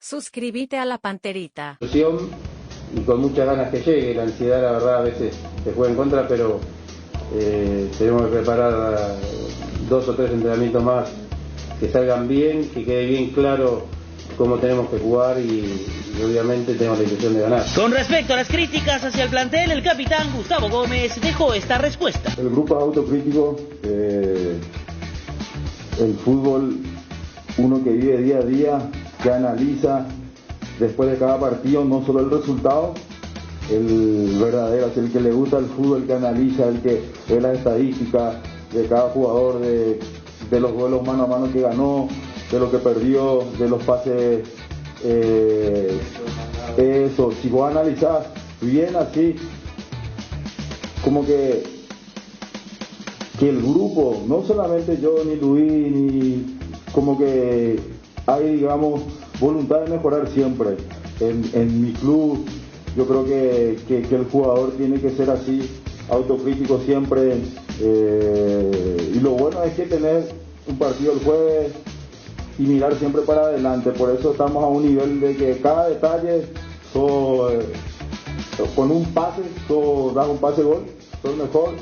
Suscríbete a la Panterita. Y con muchas ganas que llegue. La ansiedad, la verdad, a veces se juega en contra, pero tenemos que preparar 2 o 3 entrenamientos más que salgan bien, que quede bien claro cómo tenemos que jugar y obviamente tenemos la intención de ganar. Con respecto a las críticas hacia el plantel, el capitán Gustavo Gómez dejó esta respuesta. El grupo autocrítico, el fútbol, uno que vive día a día, que analiza después de cada partido, no solo el resultado, el verdadero, es el que le gusta el fútbol, el que analiza, el que ve las estadísticas de cada jugador, de los duelos mano a mano que ganó, de lo que perdió, de los pases, eso, si vos analizás bien así, como que el grupo, no solamente yo ni Luis, ni como que hay, digamos, voluntad de mejorar siempre. En mi club, yo creo que el jugador tiene que ser así, autocrítico siempre, y lo bueno es que tener un partido el jueves y mirar siempre para adelante. Por eso estamos a un nivel de que cada detalle, con un pase, das un pase gol, sos el mejor,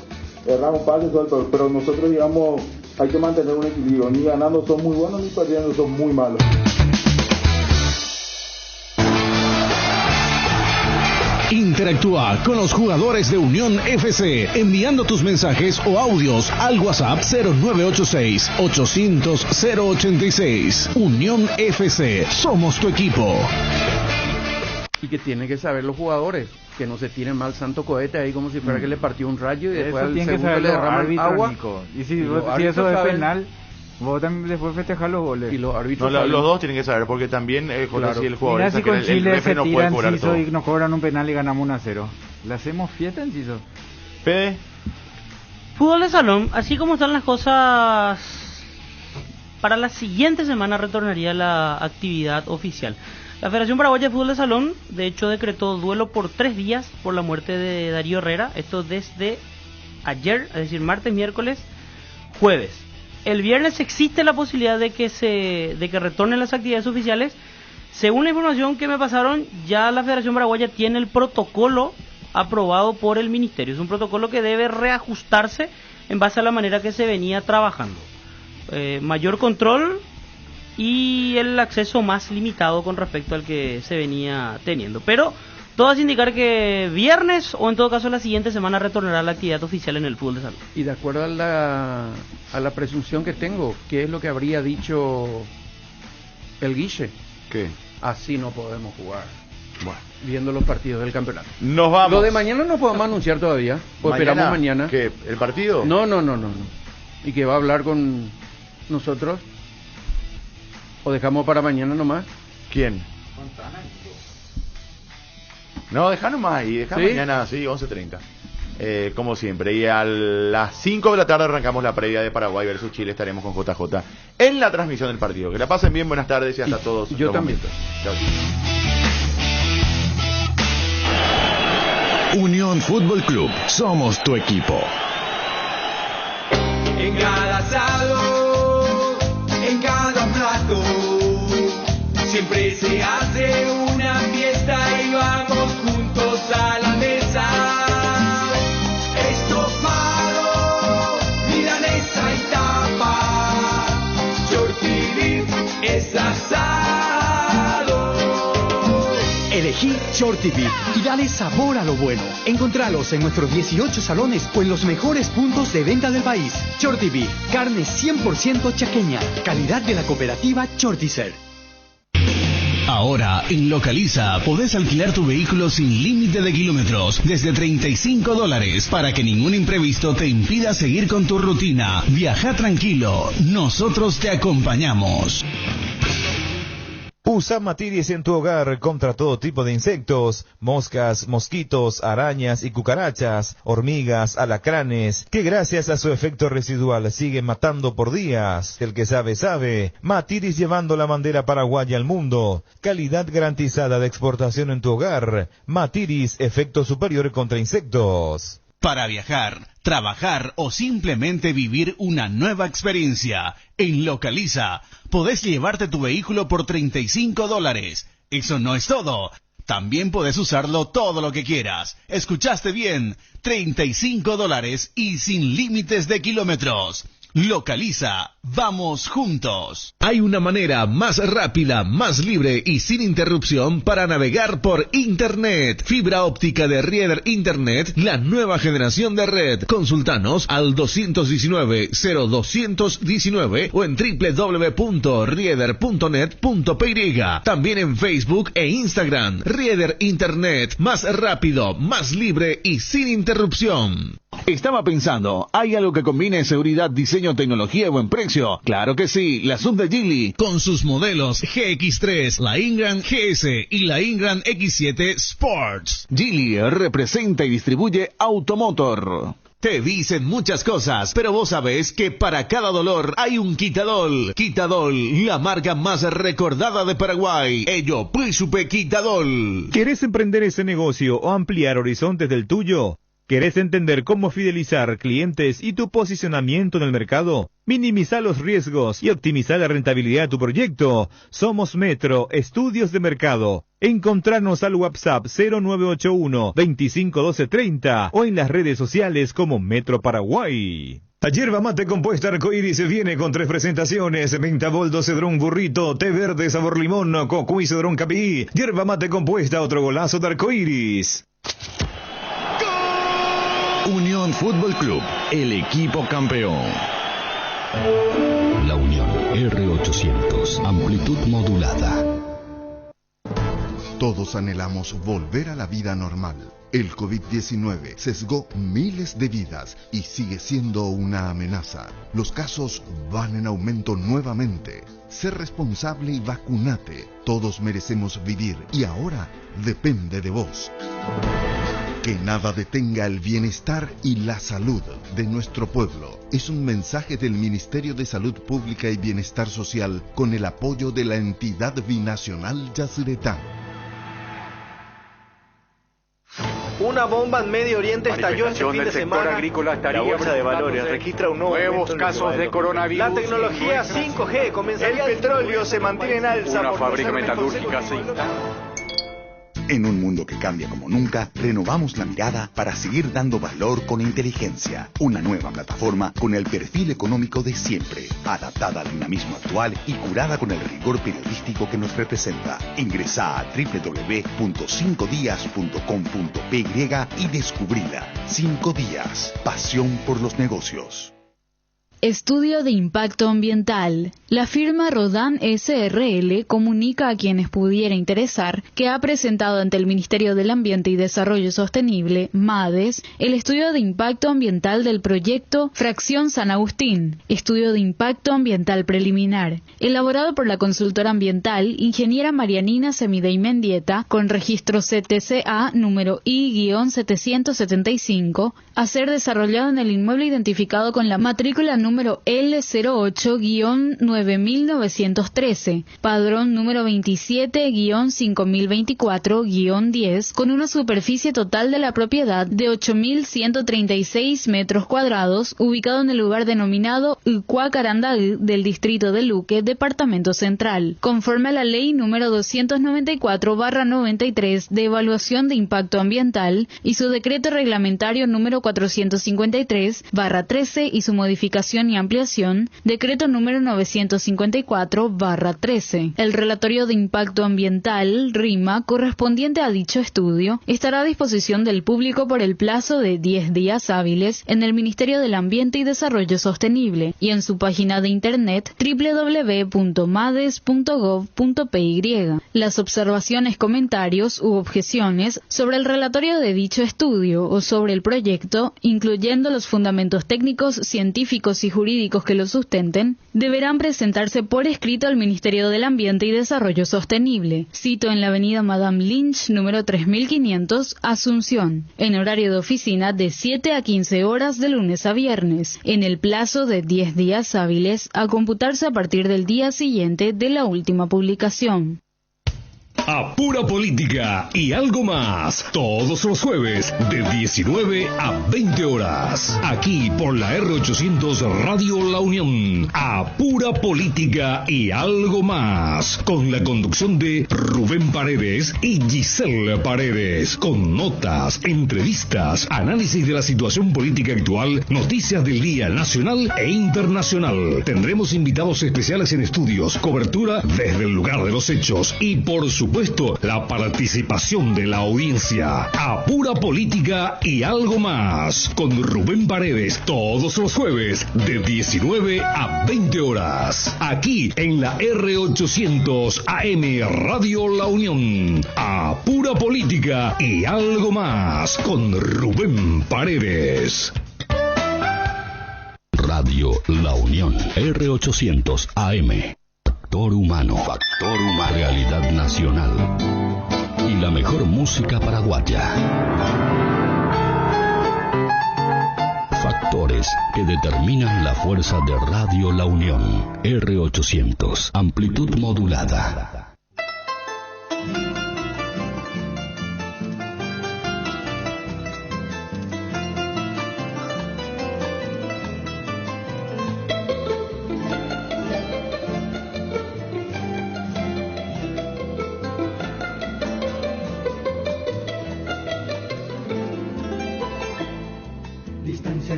erras un pase, sos el peor. Pero nosotros, digamos, hay que mantener un equilibrio, ni ganando son muy buenos, ni perdiendo son muy malos. Interactúa con los jugadores de Unión FC enviando tus mensajes o audios al WhatsApp 0986-800-086. Unión FC, somos tu equipo. Y que tienen que saber los jugadores, que no se tiren mal santo cohete ahí como si fuera que le partió un rayo y después al segundo le derraman agua. Nico. Y si eso es penal, vos también después festejar los goles. Y los árbitros los dos tienen que saber, porque también claro. si el jugador mira si con Chile se no tiran puede Ciso y nos cobran un penal y ganamos 1-0. ¿Le hacemos fiesta en Ciso? Fede. Fútbol de salón, así como están las cosas, para la siguiente semana retornaría la actividad oficial. La Federación Paraguaya de Fútbol de Salón, de hecho, decretó duelo por 3 días por la muerte de Darío Herrera. Esto desde ayer, es decir, martes, miércoles, jueves. El viernes existe la posibilidad de que retornen las actividades oficiales. Según la información que me pasaron, ya la Federación Paraguaya tiene el protocolo aprobado por el Ministerio. Es un protocolo que debe reajustarse en base a la manera que se venía trabajando. Mayor control y el acceso más limitado con respecto al que se venía teniendo. Pero todo hace indicar que viernes o en todo caso la siguiente semana retornará la actividad oficial en el fútbol de salón. Y de acuerdo a la presunción que tengo, ¿qué es lo que habría dicho el Guille? ¿Qué? Así no podemos jugar. Bueno, viendo los partidos del campeonato. Nos vamos. Lo de mañana no podemos anunciar todavía, pues esperamos mañana. ¿Qué? ¿El partido? No. ¿Y que va a hablar con nosotros? ¿O dejamos para mañana nomás? ¿Quién? No, deja nomás ahí, deja mañana, sí, 11:30. Como siempre, y a las 5 de la tarde arrancamos la previa de Paraguay versus Chile. Estaremos con JJ en la transmisión del partido. Que la pasen bien, buenas tardes y hasta todos. Yo también. Chao. Unión Fútbol Club, somos tu equipo. En cada asado, en cada plato, siempre se hace una fiesta y vamos juntos a la mesa. Estofado, milanesa y tapa, Shorty Beef es asado. Elegí Shorty Beef y dale sabor a lo bueno. Encontralos en nuestros 18 salones o en los mejores puntos de venta del país. Shorty Beef, carne 100% chaqueña, calidad de la cooperativa Shorticer. Ahora, en Localiza, podés alquilar tu vehículo sin límite de kilómetros desde $35 para que ningún imprevisto te impida seguir con tu rutina. Viaja tranquilo, nosotros te acompañamos. Usa Matiris en tu hogar contra todo tipo de insectos, moscas, mosquitos, arañas y cucarachas, hormigas, alacranes, que gracias a su efecto residual siguen matando por días. El que sabe, sabe. Matiris llevando la bandera paraguaya al mundo. Calidad garantizada de exportación en tu hogar. Matiris, efecto superior contra insectos. Para viajar, trabajar o simplemente vivir una nueva experiencia, en Localiza podés llevarte tu vehículo por $35. eso no es todo. También puedes usarlo todo lo que quieras. Escuchaste bien, $35 y sin límites de kilómetros. Localiza, vamos juntos. Hay una manera más rápida, más libre y sin interrupción para navegar por Internet. Fibra óptica de Rieder Internet, la nueva generación de red. Consultanos al 219-0219 o en www.rieder.net.py. También en Facebook e Instagram. Rieder Internet, más rápido, más libre y sin interrupción. Estaba pensando, ¿hay algo que combine seguridad, diseño, tecnología y buen precio? Claro que sí, la sub de Geely, con sus modelos GX3, la Ingram GS y la Ingram X7 Sports. Geely representa y distribuye Automotor. Te dicen muchas cosas, pero vos sabés que para cada dolor hay un Quitadol. Quitadol, la marca más recordada de Paraguay. Ello, Príncipe Quitadol. ¿Querés emprender ese negocio o ampliar horizontes del tuyo? ¿Querés entender cómo fidelizar clientes y tu posicionamiento en el mercado? Minimizar los riesgos y optimizar la rentabilidad de tu proyecto. Somos Metro Estudios de Mercado. Encontrarnos al WhatsApp 0981 251230 o en las redes sociales como Metro Paraguay. Yerba mate compuesta Arcoiris viene con 3 presentaciones: Mentaboldo, Cedrón Burrito, té verde sabor limón, Cocuy Cedrón Capí. Yerba mate compuesta, otro golazo de Arcoiris. Unión Fútbol Club, el equipo campeón. La Unión R800, amplitud modulada. Todos anhelamos volver a la vida normal. El COVID-19 sesgó miles de vidas y sigue siendo una amenaza. Los casos van en aumento nuevamente. Sé responsable y vacunate. Todos merecemos vivir y ahora depende de vos. Que nada detenga el bienestar y la salud de nuestro pueblo. Es un mensaje del Ministerio de Salud Pública y Bienestar Social con el apoyo de la entidad binacional Yacyretá. Una bomba en Medio Oriente estalló este fin de semana. Agrícola la bolsa de valores registra un nuevos casos de coronavirus. La tecnología 5G comenzaría. El petróleo se mantiene en alza. Una fábrica metalúrgica se instala. En un mundo que cambia como nunca, renovamos la mirada para seguir dando valor con inteligencia. Una nueva plataforma con el perfil económico de siempre, adaptada al dinamismo actual y curada con el rigor periodístico que nos representa. Ingresá a www.5dias.com.py y descubrila. 5 días. Pasión por los negocios. Estudio de impacto ambiental. La firma Rodan SRL comunica a quienes pudiera interesar que ha presentado ante el Ministerio del Ambiente y Desarrollo Sostenible, MADES, el estudio de impacto ambiental del proyecto Fracción San Agustín, estudio de impacto ambiental preliminar, elaborado por la consultora ambiental ingeniera Marianina Semidey Mendieta, con registro CTCA número I-775, a ser desarrollado en el inmueble identificado con la matrícula número L08-9913, padrón número 27-5024-10, con una superficie total de la propiedad de 8.136 metros cuadrados, ubicado en el lugar denominado Ucuacarandaí del distrito de Luque, departamento central, conforme a la ley número 294/93 de evaluación de impacto ambiental y su decreto reglamentario número 453/13 y su modificación y ampliación, decreto número 954/13. El relatorio de impacto ambiental, RIMA, correspondiente a dicho estudio, estará a disposición del público por el plazo de 10 días hábiles en el Ministerio del Ambiente y Desarrollo Sostenible y en su página de internet www.mades.gov.py. Las observaciones, comentarios u objeciones sobre el relatorio de dicho estudio o sobre el proyecto, incluyendo los fundamentos técnicos, científicos y jurídicos que lo sustenten, deberán presentarse por escrito al Ministerio del Ambiente y Desarrollo Sostenible, sito en la avenida Madame Lynch, número 3500, Asunción, en horario de oficina de 7 a 15 horas de lunes a viernes, en el plazo de 10 días hábiles, a computarse a partir del día siguiente de la última publicación. a Pura Política y algo más, todos los jueves de 19 a 20 horas, aquí por la R800 Radio La Unión, a Pura Política y algo más, con la conducción de Rubén Paredes y Giselle Paredes, con notas, entrevistas, análisis de la situación política actual, noticias del día nacional e internacional. Tendremos invitados especiales en estudios, cobertura desde el lugar de los hechos y, por supuesto, la participación de la audiencia. A Pura Política y algo más, con Rubén Paredes, todos los jueves de 19 a 20 horas, aquí en la R800 AM Radio La Unión. A Pura Política y algo más, con Rubén Paredes. Radio La Unión, R800 AM. Factor humano, realidad nacional y la mejor música paraguaya. Factores que determinan la fuerza de Radio La Unión, R800, amplitud modulada.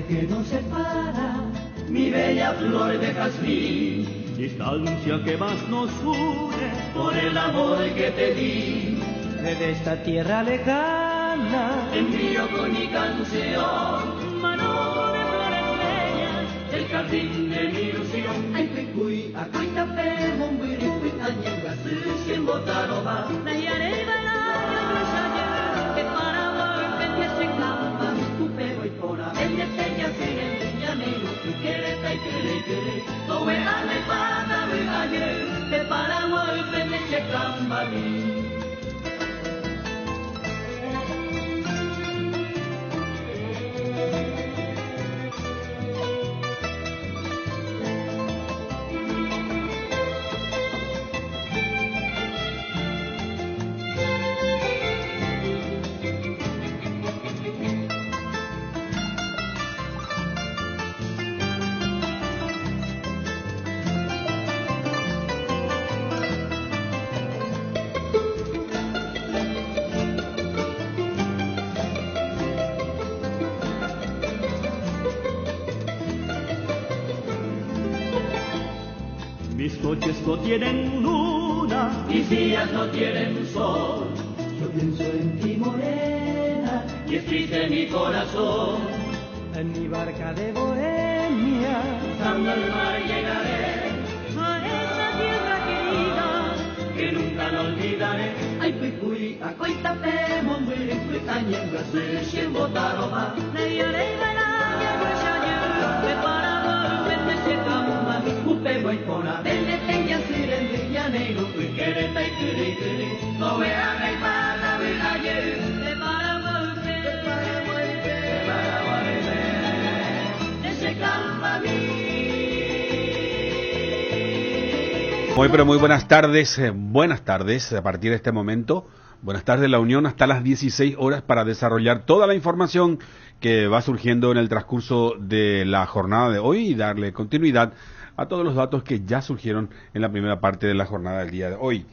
Que nos separa, mi bella flor de jazmín, distancia que más nos une por el amor que te di. Desde esta tierra lejana te envío con mi canción, mano de flores bellas del jardín de mi ilusión. Ay, cuy, acá está pego, muy rico, añenga, sin botar o va. La yaré bailar, que para volver que se camba, tu pego y cora. Mis noches no tienen luna, mis días no tienen sol. Yo pienso en ti, morena, y es triste mi corazón. En mi barca de bohemia, cruzando el mar llegaré a esa tierra querida que nunca lo olvidaré. Ay, cuy, acoita pe, monguere, cuitañenga, se botaroma. Le lloré y bailar, ya no ya, que para volverme se camba. Upe voy con la vende, tenga siren de llanero, que quiere ta y quiere, no vean el pana, ven ayer, de para volver, de se camba a mí. Muy pero muy buenas tardes, a partir de este momento, buenas tardes La Unión hasta las 16 horas para desarrollar toda la información que va surgiendo en el transcurso de la jornada de hoy y darle continuidad a todos los datos que ya surgieron en la primera parte de la jornada del día de hoy.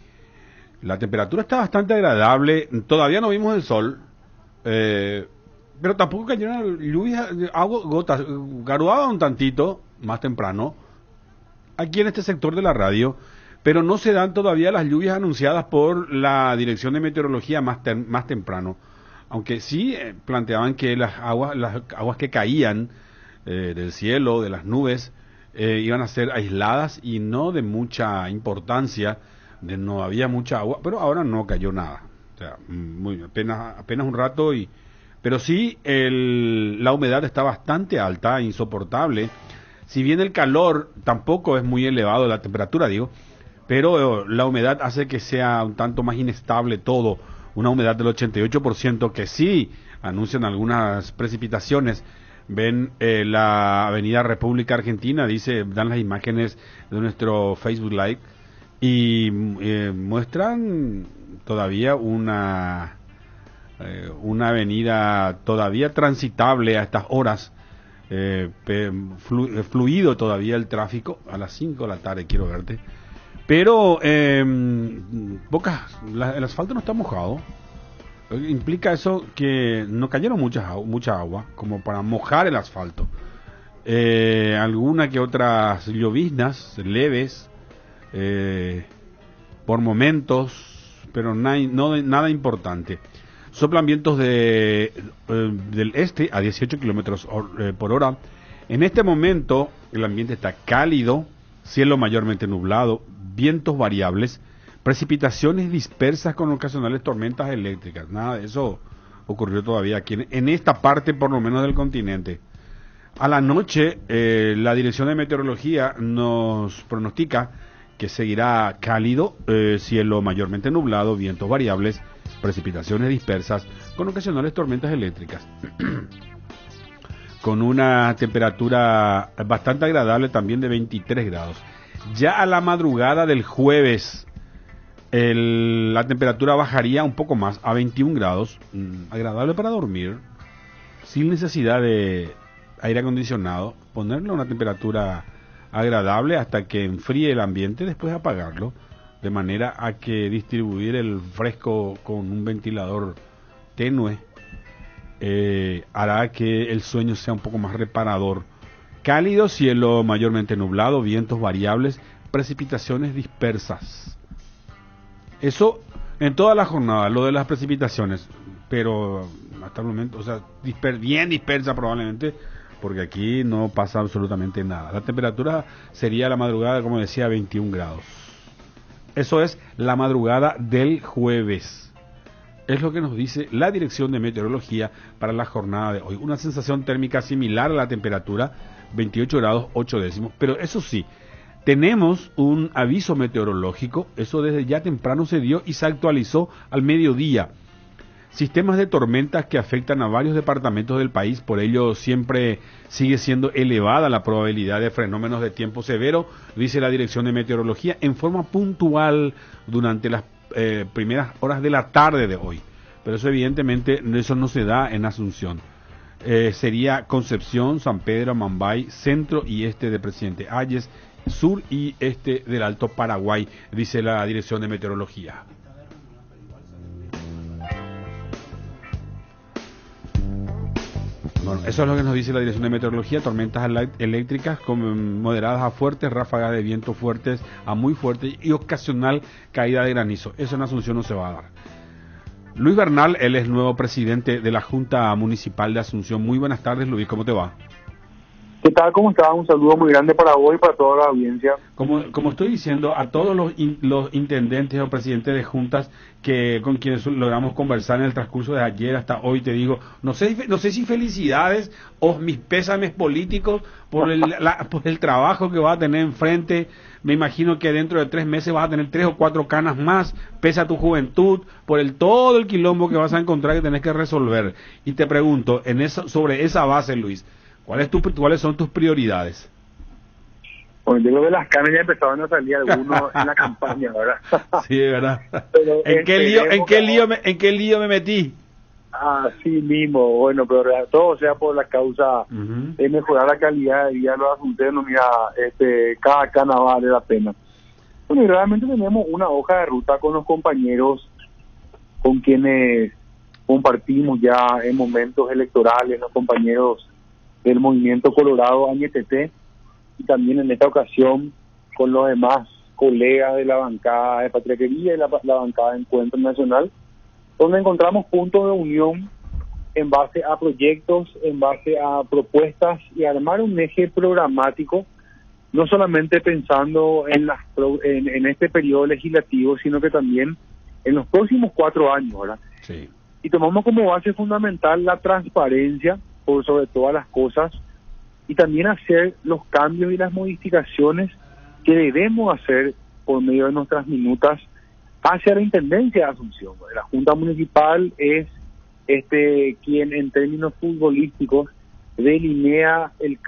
La temperatura está bastante agradable, todavía no vimos el sol, pero tampoco cayeron lluvias, agua, gotas, garoaba un tantito más temprano, aquí en este sector de la radio, pero no se dan todavía las lluvias anunciadas por la Dirección de Meteorología más temprano, aunque sí planteaban que las aguas que caían del cielo, de las nubes, iban a ser aisladas y no de mucha importancia, no había mucha agua, pero ahora no cayó nada, o sea, apenas un rato, pero sí la humedad está bastante alta, insoportable, si bien el calor tampoco es muy elevado, la temperatura digo, pero la humedad hace que sea un tanto más inestable todo, una humedad del 88% que sí anuncian algunas precipitaciones. Ven la avenida República Argentina, dan las imágenes de nuestro Facebook Live y muestran todavía una avenida todavía transitable a estas horas, fluido todavía el tráfico. A las 5 de la tarde quiero verte, pero el asfalto no está mojado. Implica eso que no cayeron mucha agua como para mojar el asfalto. Alguna que otras lloviznas leves por momentos, pero nada importante. Soplan vientos del este a 18 kilómetros por hora. En este momento el ambiente está cálido, cielo mayormente nublado, vientos variables, precipitaciones dispersas con ocasionales tormentas eléctricas. Nada de eso ocurrió todavía aquí en esta parte, por lo menos del continente. A la noche, la Dirección de Meteorología nos pronostica que seguirá cálido, cielo mayormente nublado, vientos variables, precipitaciones dispersas con ocasionales tormentas eléctricas. Con una temperatura bastante agradable también de 23 grados. Ya a la madrugada del jueves, la temperatura bajaría un poco más a 21 grados, agradable para dormir, sin necesidad de aire acondicionado, ponerle una temperatura agradable hasta que enfríe el ambiente, después apagarlo, de manera a que distribuir el fresco con un ventilador tenue hará que el sueño sea un poco más reparador. Cálido, cielo mayormente nublado, vientos variables, precipitaciones dispersas. Eso en toda la jornada, lo de las precipitaciones, pero hasta el momento, o sea, bien dispersa probablemente, porque aquí no pasa absolutamente nada. La temperatura sería la madrugada, como decía, 21 grados. Eso es la madrugada del jueves. Es lo que nos dice la Dirección de Meteorología para la jornada de hoy. Una sensación térmica similar a la temperatura, 28 grados 8 décimos. Pero eso sí, tenemos un aviso meteorológico, eso desde ya temprano se dio y se actualizó al mediodía. Sistemas de tormentas que afectan a varios departamentos del país, por ello siempre sigue siendo elevada la probabilidad de fenómenos de tiempo severo, dice la Dirección de Meteorología, en forma puntual durante las primeras horas de la tarde de hoy. Pero eso evidentemente eso no se da en Asunción. Sería Concepción, San Pedro, Mambay, centro y este de Presidente Hayes, sur y este del Alto Paraguay, dice la Dirección de Meteorología. Bueno, eso es lo que nos dice la Dirección de Meteorología: tormentas eléctricas con moderadas a fuertes, ráfagas de viento fuertes a muy fuertes y ocasional caída de granizo. Eso en Asunción no se va a dar. Luis Bernal, él es nuevo presidente de la Junta Municipal de Asunción. Muy buenas tardes, Luis, ¿cómo te va? ¿Qué tal? ¿Cómo estás? Un saludo muy grande para vos y para toda la audiencia. Como estoy diciendo, a todos los intendentes o presidentes de juntas con quienes logramos conversar en el transcurso de ayer hasta hoy, te digo, no sé si felicidades o mis pésames políticos por el trabajo que vas a tener enfrente. Me imagino que dentro de 3 meses vas a tener 3 o 4 canas más, pese a tu juventud, por todo el quilombo que vas a encontrar que tenés que resolver. Y te pregunto, sobre esa base, Luis, ¿cuáles son tus prioridades? Bueno, yo creo que las canas ya empezaban a salir algunos en la campaña, ¿verdad? Sí, ¿verdad? Pero ¿En qué lío me metí? Así mismo, bueno, pero todo sea por la causa de mejorar la calidad de vida de los asunteros. Mira, cada cana vale la pena. Bueno, y realmente tenemos una hoja de ruta con los compañeros con quienes compartimos ya en momentos electorales, los compañeros del Movimiento Colorado Añetete, y también en esta ocasión con los demás colegas de la bancada de Patria Querida y la bancada de Encuentro Nacional, donde encontramos puntos de unión en base a proyectos, en base a propuestas y armar un eje programático, no solamente pensando en este periodo legislativo, sino que también en los próximos 4 años, ¿verdad? Sí. Y tomamos como base fundamental la transparencia por sobre todas las cosas, y también hacer los cambios y las modificaciones que debemos hacer por medio de nuestras minutas hacia la Intendencia de Asunción. La Junta Municipal es quien en términos futbolísticos delinea el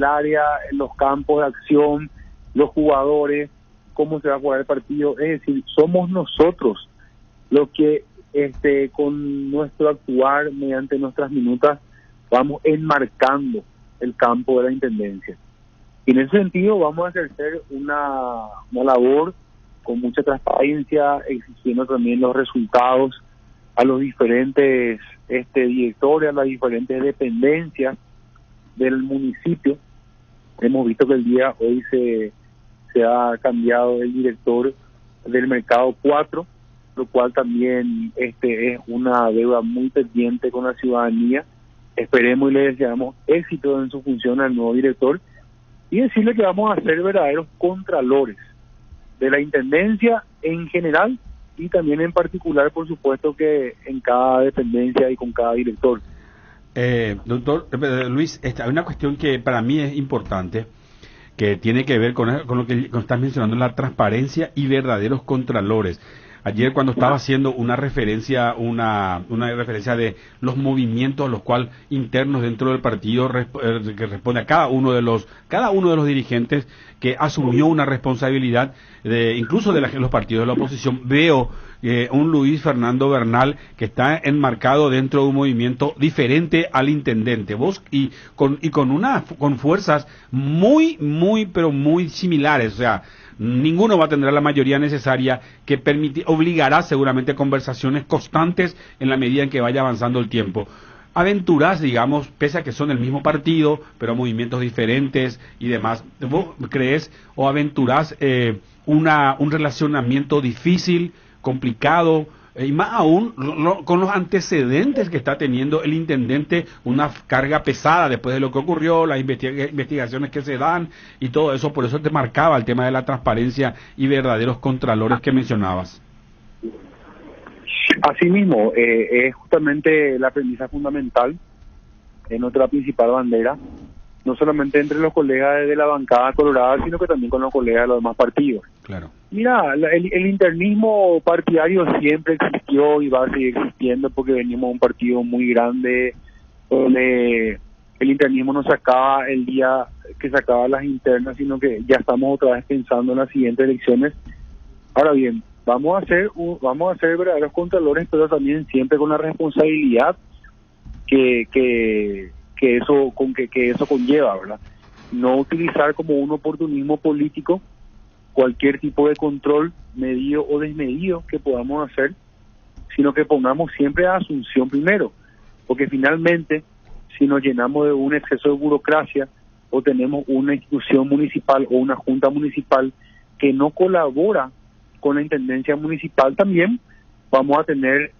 área, los campos de acción, los jugadores, cómo se va a jugar el partido. Es decir, somos nosotros lo que con nuestro actuar, mediante nuestras minutas, vamos enmarcando el campo de la intendencia. Y en ese sentido vamos a ejercer una labor con mucha transparencia, exigiendo también los resultados a los diferentes directores, a las diferentes dependencias del municipio. Hemos visto que el día hoy se ha cambiado el director del Mercado 4, lo cual también es una deuda muy pendiente con la ciudadanía. Esperemos y le deseamos éxito en su función al nuevo director y decirle que vamos a ser verdaderos contralores de la intendencia en general y también en particular, por supuesto, que en cada dependencia y con cada director. Doctor Luis, hay una cuestión que para mí es importante, que tiene que ver con lo que estás mencionando, la transparencia y verdaderos contralores. Ayer cuando estaba haciendo una referencia de los movimientos a los cuales internos dentro del partido que responde a cada uno de los dirigentes que asumió una responsabilidad incluso de los partidos de la oposición, veo un Luis Fernando Bernal que está enmarcado dentro de un movimiento diferente al intendente, vos y con fuerzas pero muy similares, o sea, ninguno va a tener la mayoría necesaria que obligará seguramente conversaciones constantes en la medida en que vaya avanzando el tiempo. Aventurás, digamos, pese a que son el mismo partido, pero con diferentes y demás, ¿vos crees o aventurás un relacionamiento difícil, complicado, y más aún con los antecedentes que está teniendo el intendente, una carga pesada después de lo que ocurrió, las investigaciones que se dan y todo eso? Por eso te marcaba el tema de la transparencia y verdaderos contralores que mencionabas. Asimismo, es justamente la premisa fundamental, es nuestra principal bandera, no solamente entre los colegas de la bancada colorada, sino que también con los colegas de los demás partidos. Claro. Mira, el internismo partidario siempre existió y va a seguir existiendo porque venimos de un partido muy grande donde el internismo no sacaba el día que sacaba las internas, sino que ya estamos otra vez pensando en las siguientes elecciones. Ahora bien, vamos a ser verdaderos contralores, pero también siempre con la responsabilidad que eso conlleva, ¿verdad? No utilizar como un oportunismo político cualquier tipo de control medido o desmedido que podamos hacer, sino que pongamos siempre a Asunción primero, porque finalmente si nos llenamos de un exceso de burocracia o tenemos una institución municipal o una junta municipal que no colabora con la intendencia municipal, también vamos a tener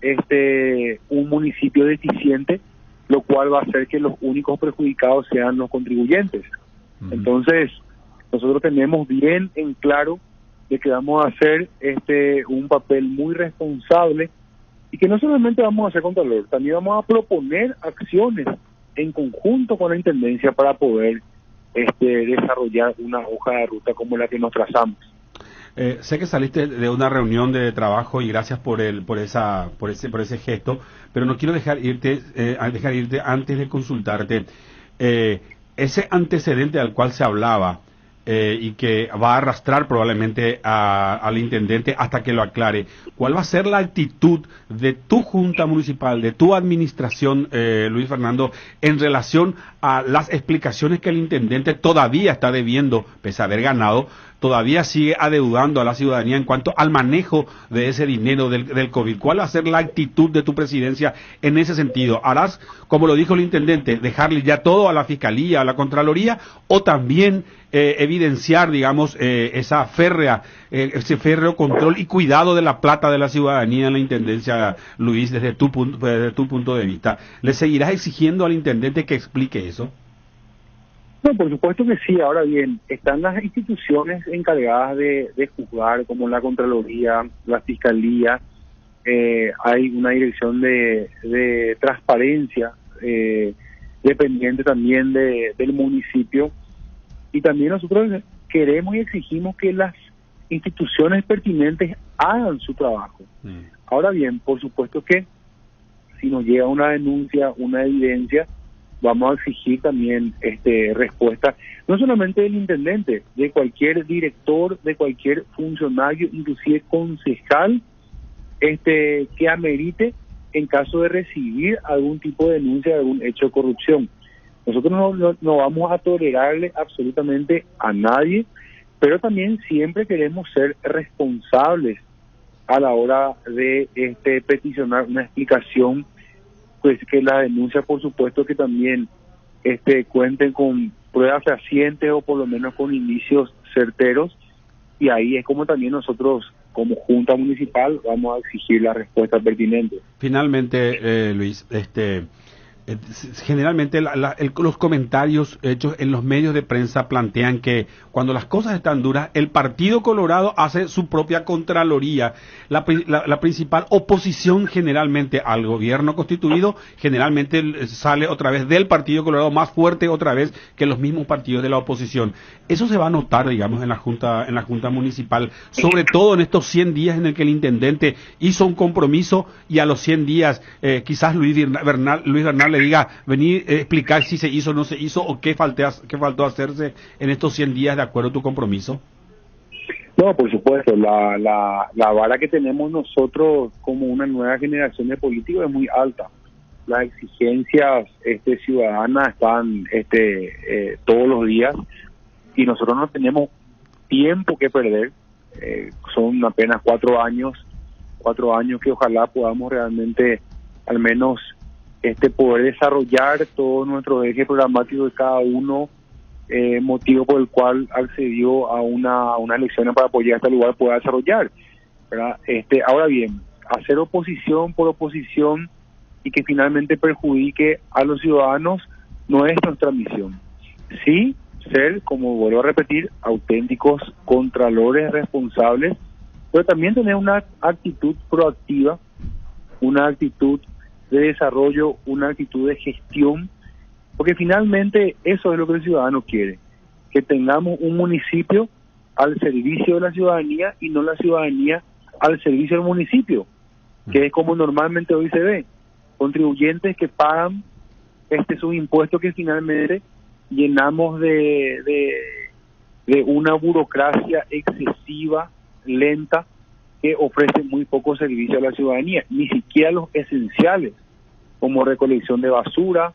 un municipio deficiente, lo cual va a hacer que los únicos perjudicados sean los contribuyentes. Uh-huh. Entonces, nosotros tenemos bien en claro de que vamos a hacer un papel muy responsable y que no solamente vamos a hacer contralor, también vamos a proponer acciones en conjunto con la intendencia para poder desarrollar una hoja de ruta como la que nos trazamos. Sé que saliste de una reunión de trabajo y gracias por ese gesto, pero no quiero dejar irte antes de consultarte. Ese antecedente al cual se hablaba y que va a arrastrar probablemente al intendente hasta que lo aclare, ¿cuál va a ser la actitud de tu junta municipal, de tu administración, Luis Fernando, en relación a las explicaciones que el intendente todavía está debiendo, pese a haber ganado, todavía sigue adeudando a la ciudadanía en cuanto al manejo de ese dinero del COVID? ¿Cuál va a ser la actitud de tu presidencia en ese sentido? ¿Harás, como lo dijo el intendente, dejarle ya todo a la Fiscalía, a la Contraloría, o también evidenciar, digamos, ese férreo control y cuidado de la plata de la ciudadanía en la intendencia, Luis, desde tu punto de vista? ¿Le seguirás exigiendo al intendente que explique eso? No, por supuesto que sí. Ahora bien, están las instituciones encargadas de juzgar, como la Contraloría, la Fiscalía, hay una dirección de transparencia dependiente también del municipio, y también nosotros queremos y exigimos que las instituciones pertinentes hagan su trabajo. Ahora bien, por supuesto que si nos llega una denuncia, una evidencia, vamos a exigir también respuesta, no solamente del intendente, de cualquier director, de cualquier funcionario, inclusive concejal que amerite en caso de recibir algún tipo de denuncia de algún hecho de corrupción. Nosotros no vamos a tolerarle absolutamente a nadie, pero también siempre queremos ser responsables a la hora de peticionar una explicación, pues que la denuncia, por supuesto, que también cuenten con pruebas fehacientes o por lo menos con indicios certeros, y ahí es como también nosotros como Junta Municipal vamos a exigir la respuesta pertinente. Finalmente, Luis, generalmente los comentarios hechos en los medios de prensa plantean que cuando las cosas están duras, el Partido Colorado hace su propia contraloría. La principal oposición generalmente al gobierno constituido generalmente sale otra vez del Partido Colorado, más fuerte otra vez que los mismos partidos de la oposición. Eso se va a notar, digamos, en la Junta Municipal, sobre todo en estos 100 días en el que el intendente hizo un compromiso y a los 100 días quizás Luis Bernal le diga, venir explicar si se hizo o no se hizo o qué faltó hacerse en estos 100 días de acuerdo a tu compromiso. No, por supuesto, la vara que tenemos nosotros como una nueva generación de políticos es muy alta. Las exigencias ciudadanas están todos los días y nosotros no tenemos tiempo que perder. Son apenas 4 años que ojalá podamos realmente al menos poder desarrollar todo nuestro eje programático de cada uno, motivo por el cual accedió a una elección para apoyar este lugar, pueda desarrollar, ¿verdad? Ahora bien, hacer oposición por oposición y que finalmente perjudique a los ciudadanos no es nuestra misión. Sí, ser, como vuelvo a repetir, auténticos contralores responsables, pero también tener una actitud proactiva, una actitud de desarrollo, una actitud de gestión, porque finalmente eso es lo que el ciudadano quiere, que tengamos un municipio al servicio de la ciudadanía y no la ciudadanía al servicio del municipio, que es como normalmente hoy se ve, contribuyentes que pagan sus impuestos que finalmente llenamos de una burocracia excesiva, lenta, que ofrece muy poco servicio a la ciudadanía, ni siquiera los esenciales, como recolección de basura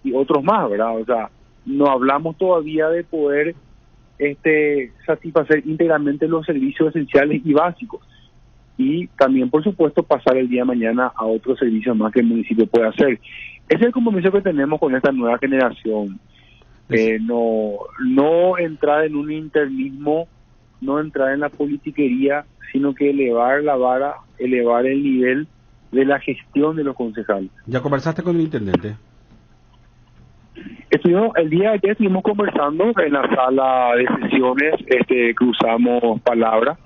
y otros más, ¿verdad? O sea, no hablamos todavía de poder satisfacer íntegramente los servicios esenciales y básicos. Y también, por supuesto, pasar el día de mañana a otros servicios más que el municipio puede hacer. Ese es el compromiso que tenemos con esta nueva generación. No entrar en un internismo, no entrar en la politiquería, sino que elevar la vara, elevar el nivel de la gestión de los concejales. ¿Ya conversaste con el intendente? El día de ayer estuvimos conversando en la sala de sesiones, cruzamos palabras,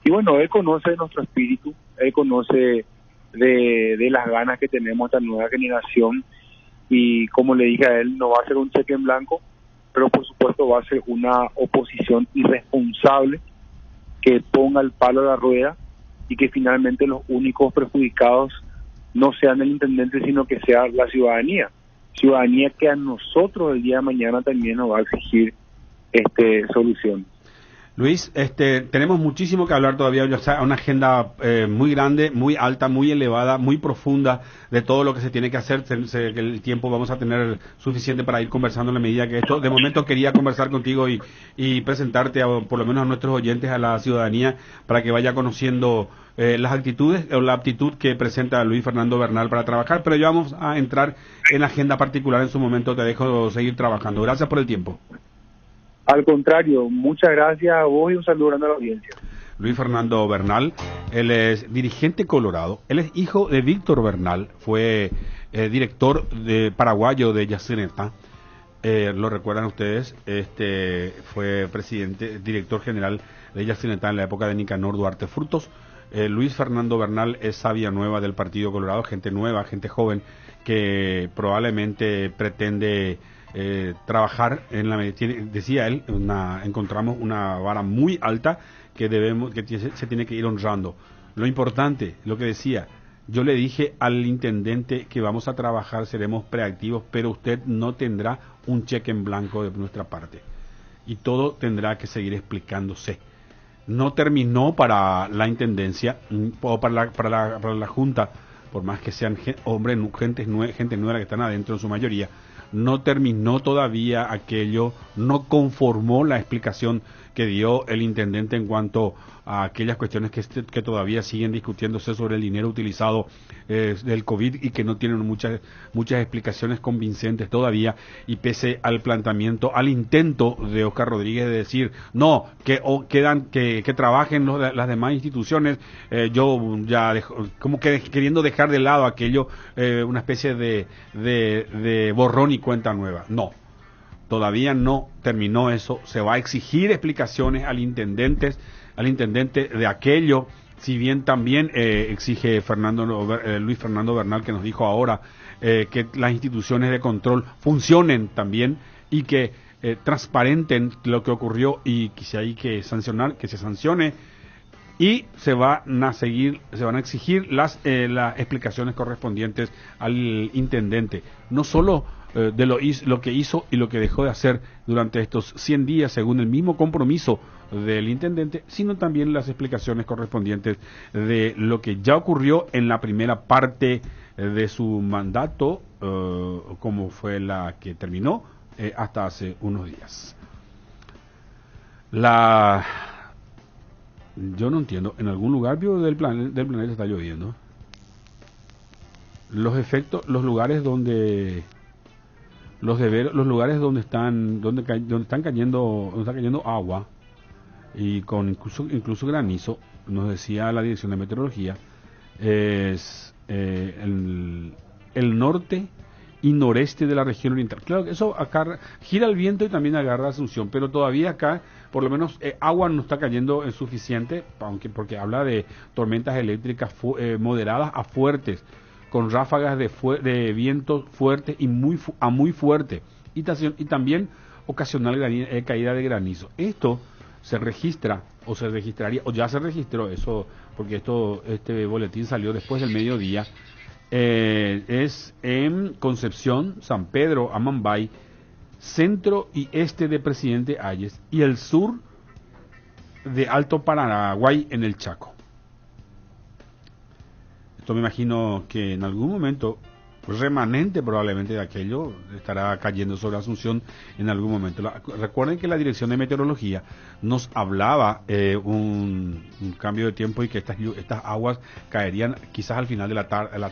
y bueno, él conoce nuestro espíritu, él conoce de las ganas que tenemos esta nueva generación, y como le dije a él, no va a ser un cheque en blanco, pero por supuesto va a ser una oposición irresponsable que ponga el palo a la rueda y que finalmente los únicos perjudicados no sean el intendente, sino que sea la ciudadanía que a nosotros el día de mañana también nos va a exigir solución. Luis, tenemos muchísimo que hablar todavía, o sea, una agenda muy grande, muy alta, muy elevada, muy profunda de todo lo que se tiene que hacer. El tiempo vamos a tener suficiente para ir conversando en la medida que esto. De momento quería conversar contigo y presentarte, por lo menos a nuestros oyentes, a la ciudadanía, para que vaya conociendo las actitudes o la aptitud que presenta Luis Fernando Bernal para trabajar. Pero ya vamos a entrar en la agenda particular en su momento. Te dejo seguir trabajando. Gracias por el tiempo. Al contrario, muchas gracias a vos y un saludo grande a la audiencia. Luis Fernando Bernal, él es dirigente colorado, él es hijo de Víctor Bernal, fue director paraguayo de Yacyretá, lo recuerdan ustedes, fue director general de Yacyretá en la época de Nicanor Duarte Frutos. Luis Fernando Bernal es savia nueva del Partido Colorado, gente nueva, gente joven que probablemente pretende trabajar en la decía él, encontramos una vara muy alta que se tiene que ir honrando. Lo importante, lo que decía, yo le dije al intendente que vamos a trabajar, seremos preactivos, pero usted no tendrá un cheque en blanco de nuestra parte y todo tendrá que seguir explicándose. no terminó para la intendencia o para la junta, por más que sean gente nueva que están adentro en su mayoría, no terminó todavía aquello, no conformó la explicación que dio el intendente en cuanto a aquellas cuestiones que todavía siguen discutiéndose sobre el dinero utilizado del COVID y que no tienen muchas explicaciones convincentes todavía, y pese al planteamiento, al intento de Oscar Rodríguez de decir no, que trabajen las demás instituciones, yo ya como que queriendo dejar de lado aquello, una especie de borrón y cuenta nueva. No, todavía no terminó eso. Se va a exigir explicaciones al intendente de aquello, si bien también exige Luis Fernando Bernal, que nos dijo ahora que las instituciones de control funcionen también y que transparenten lo que ocurrió, y que si hay que sancionar, que se sancione, y se van a exigir las explicaciones correspondientes al intendente, no solo de lo que hizo y lo que dejó de hacer durante estos 100 días, según el mismo compromiso del intendente, sino también las explicaciones correspondientes de lo que ya ocurrió en la primera parte de su mandato, como fue la que terminó hasta hace unos días. Yo no entiendo, en algún lugar del planeta está lloviendo. Los efectos, los lugares donde está cayendo agua, y con incluso granizo, nos decía la Dirección de Meteorología, es el norte y noreste de la región oriental. Claro que eso acá gira el viento y también agarra Asunción, pero todavía acá, por lo menos, agua no está cayendo en suficiente, porque habla de tormentas eléctricas moderadas a fuertes, con ráfagas de viento fuerte y muy fuerte, y también ocasional caída de granizo. Esto se registra, o se registraría, o ya se registró eso, porque este boletín salió después del mediodía. Es en Concepción, San Pedro, Amambay, centro y este de Presidente Hayes, y el sur de Alto Paraguay en el Chaco. Esto me imagino que en algún momento, remanente probablemente de aquello, estará cayendo sobre Asunción en algún momento. Recuerden que la Dirección de Meteorología nos hablaba un cambio de tiempo, y que estas aguas caerían quizás al final de la tarde, a la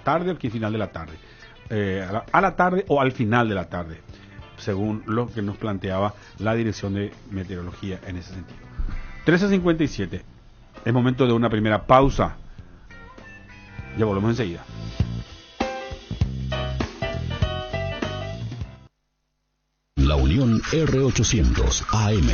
tarde o al final de la tarde, según lo que nos planteaba la Dirección de Meteorología en ese sentido. 13:57, es momento de una primera pausa. Ya volvemos enseguida. La Unión R800 AM.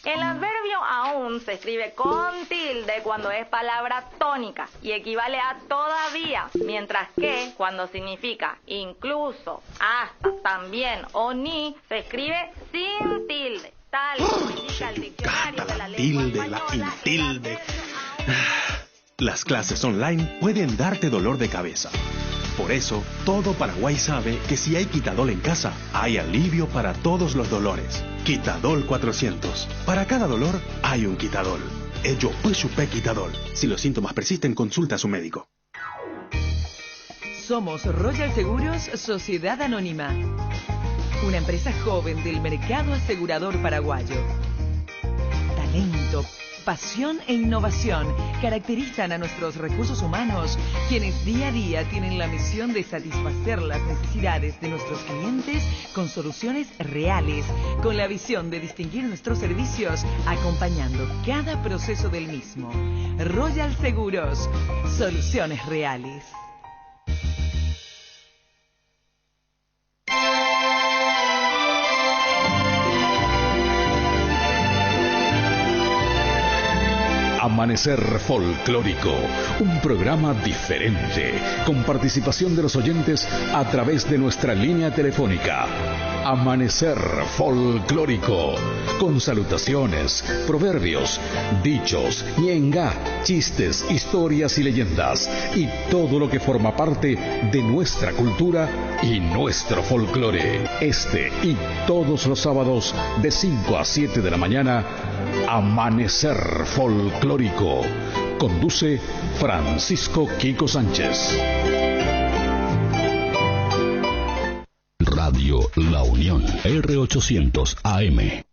El adverbio aún se escribe con tilde cuando es palabra tónica y equivale a todavía, mientras que cuando significa incluso, hasta, también o ni, se escribe sin tilde, tal como indica el diccionario de la lengua española. Tilde. Las clases online pueden darte dolor de cabeza. Por eso, todo Paraguay sabe que si hay Quitadol en casa, hay alivio para todos los dolores. Quitadol 400. Para cada dolor, hay un Quitadol. Ello Puchupe Quitadol. Si los síntomas persisten, consulta a su médico. Somos Royal Seguros Sociedad Anónima, una empresa joven del mercado asegurador paraguayo. Talento, pasión e innovación caracterizan a nuestros recursos humanos, quienes día a día tienen la misión de satisfacer las necesidades de nuestros clientes con soluciones reales, con la visión de distinguir nuestros servicios, acompañando cada proceso del mismo. Royal Seguros, soluciones reales. Amanecer Folclórico, un programa diferente, con participación de los oyentes a través de nuestra línea telefónica. Amanecer Folclórico, con salutaciones, proverbios, dichos, ñenga, chistes, historias y leyendas, y todo lo que forma parte de nuestra cultura y nuestro folclore. Este y todos los sábados de 5 a 7 de la mañana Amanecer Folclórico. Conduce Francisco Quico Sánchez. Radio La Unión, R800 AM.